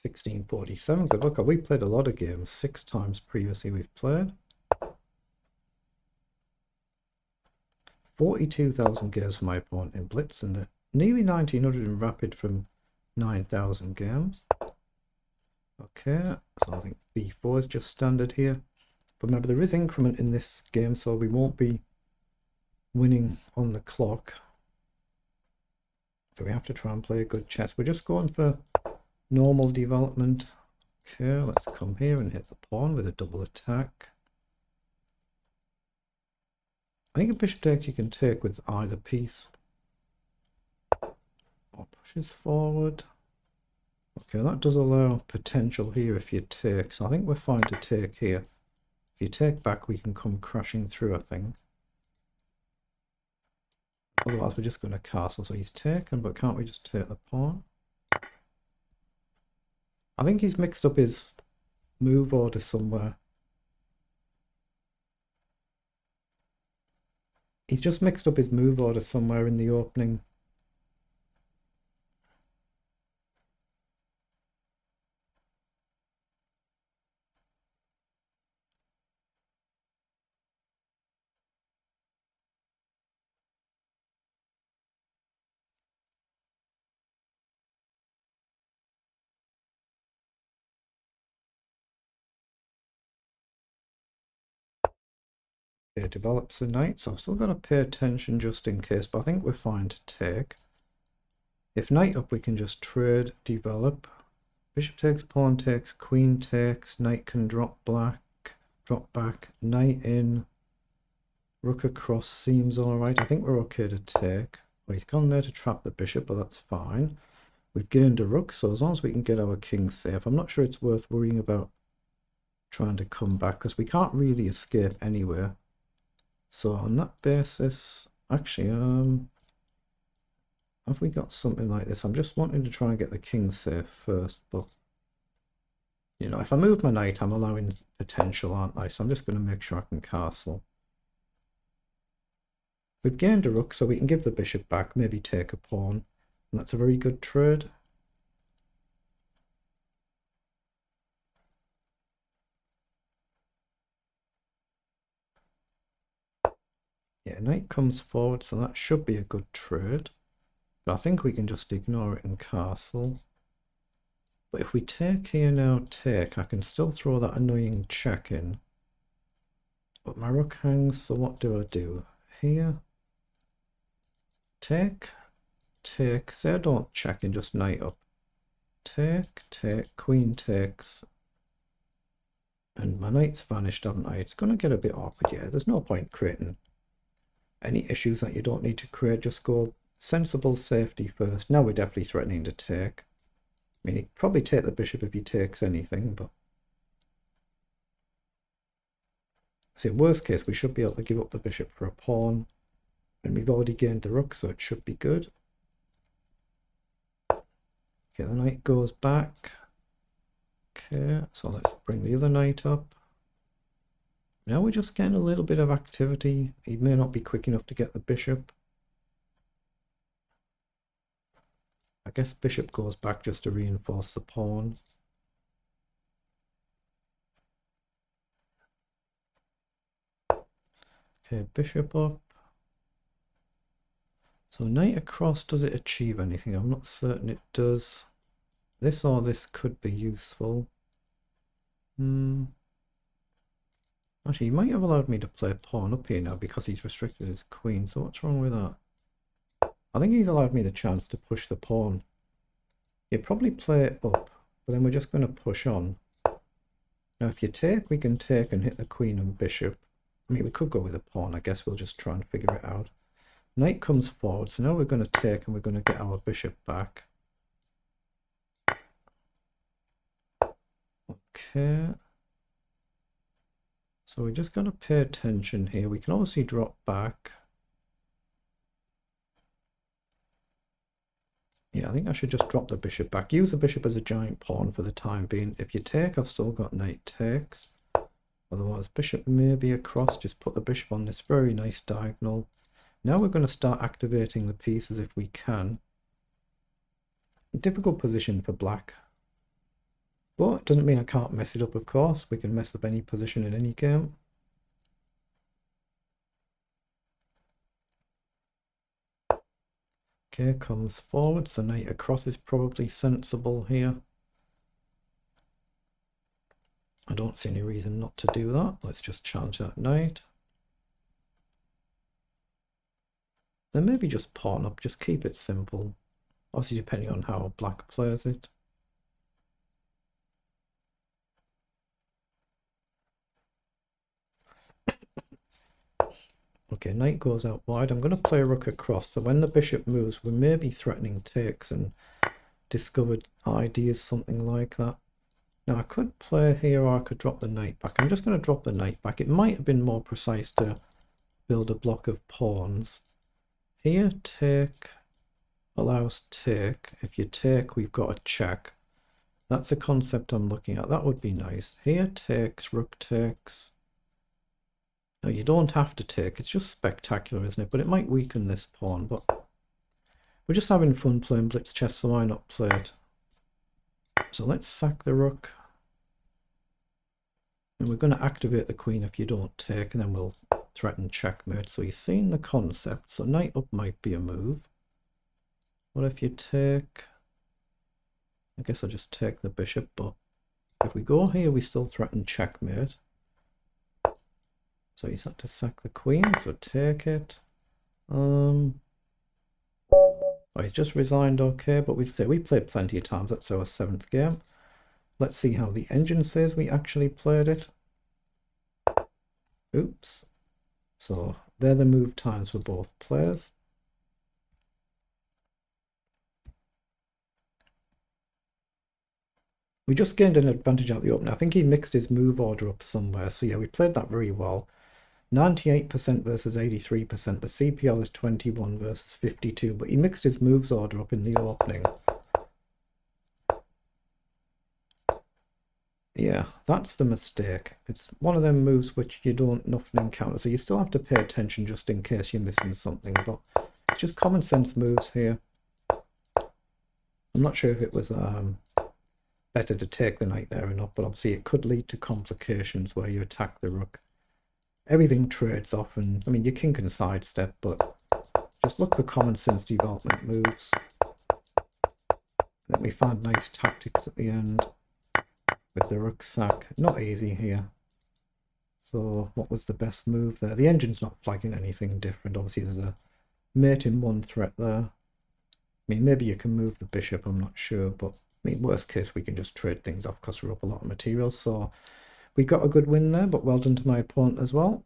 1647. Good luck. We played a lot of games. 6 times previously we've played. 42,000 games for my opponent in blitz and nearly 1900 in rapid from 9,000 games. Okay, so I think b4 is just standard here. But remember, there is increment in this game, so we won't be winning on the clock. So we have to try and play a good chess. We're just going for normal development. Okay, let's come here and hit the pawn with a double attack. I think a bishop takes you can take with either piece. Or pushes forward. Okay, that does allow potential here if you take. So I think we're fine to take here. If you take back, we can come crashing through, I think. Otherwise, we're just going to castle. So he's taken, but can't we just take the pawn? I think he's mixed up his move order somewhere. He's just mixed up his move order somewhere in the opening. It develops a knight, so I've still got to pay attention just in case, but I think we're fine to take. If knight up, we can just trade, develop. Bishop takes, pawn takes, queen takes, knight can drop back, knight in, rook across seems alright. I think we're okay to take. Well, he's gone there to trap the bishop, but that's fine. We've gained a rook, so as long as we can get our king safe, I'm not sure it's worth worrying about trying to come back, because we can't really escape anywhere. So on that basis, actually, have we got something like this? I'm just wanting to try and get the king safe first, but you know, if I move my knight, I'm allowing potential, aren't I? So I'm just going to make sure I can castle. We've gained a rook, so we can give the bishop back, maybe take a pawn, and that's a very good trade. Yeah, knight comes forward, so that should be a good trade. But I think we can just ignore it and castle. But if we take here now, take, I can still throw that annoying check in. But my rook hangs, so what do I do? Here. Take, take. Say I don't check and just knight up. Take, take, queen takes. And my knight's vanished, haven't I? It's going to get a bit awkward, yeah. There's no point creating any issues that you don't need to create. Just go sensible safety first. Now we're definitely threatening to take. I mean, he'd probably take the bishop if he takes anything, but see, worst case, we should be able to give up the bishop for a pawn, and we've already gained the rook, so it should be good. Okay, the knight goes back. Okay, so let's bring the other knight up. Now we're just getting a little bit of activity. He may not be quick enough to get the bishop. I guess bishop goes back just to reinforce the pawn. Okay, bishop up. So knight across, does it achieve anything? I'm not certain it does. This or this could be useful. Actually, he might have allowed me to play pawn up here now because he's restricted his queen. So what's wrong with that? I think he's allowed me the chance to push the pawn. He'd probably play it up, but then we're just going to push on. Now if you take, we can take and hit the queen and bishop. I mean, we could go with a pawn. I guess we'll just try and figure it out. Knight comes forward, so now we're going to take and we're going to get our bishop back. Okay. So we're just going to pay attention here. We can obviously drop back. Yeah, I think I should just drop the bishop back. Use the bishop as a giant pawn for the time being. If you take, I've still got knight takes. Otherwise, bishop may be across. Just put the bishop on this very nice diagonal. Now we're going to start activating the pieces if we can. Difficult position for black. But it doesn't mean I can't mess it up, of course. We can mess up any position in any game. Okay, comes forward, so knight across is probably sensible here. I don't see any reason not to do that. Let's just challenge that knight. Then maybe just pawn up, just keep it simple. Obviously depending on how black plays it. Okay, knight goes out wide. I'm going to play rook across, so when the bishop moves, we may be threatening takes and discovered ideas, something like that. Now I could play here, or I could drop the knight back. I'm just going to drop the knight back. It might have been more precise to build a block of pawns. Here, take allows take. If you take, we've got a check. That's a concept I'm looking at. That would be nice. Here, takes, rook takes. No, you don't have to take. It's just spectacular, isn't it? But it might weaken this pawn. But we're just having fun playing blitz chess, so why not play it? So let's sack the rook. And we're going to activate the queen if you don't take, and then we'll threaten checkmate. So he's seen the concept. So knight up might be a move. What if you take? I guess I'll just take the bishop, but if we go here, we still threaten checkmate. So he's had to sack the queen, so take it. Oh, he's just resigned, okay, but we played plenty of times. That's our 7th game. Let's see how the engine says we actually played it. Oops. So they're the move times for both players. We just gained an advantage out the opening. I think he mixed his move order up somewhere. So yeah, we played that very well. 98% versus 83%. The CPL is 21 versus 52, but he mixed his moves order up in the opening. Yeah, that's the mistake. It's one of them moves which you don't often encounter, so you still have to pay attention just in case you're missing something, but it's just common sense moves here. I'm not sure if it was better to take the knight there or not, but obviously it could lead to complications where you attack the rook. Everything trades off, and I mean your king can sidestep, but just look for common sense development moves. Then we find nice tactics at the end with the rook sack. Not easy here. So what was the best move there? The engine's not flagging anything different. Obviously there's a mate in one threat there. I mean, maybe you can move the bishop, I'm not sure, but I mean, worst case we can just trade things off because we're up a lot of material. So we got a good win there, but well done to my opponent as well.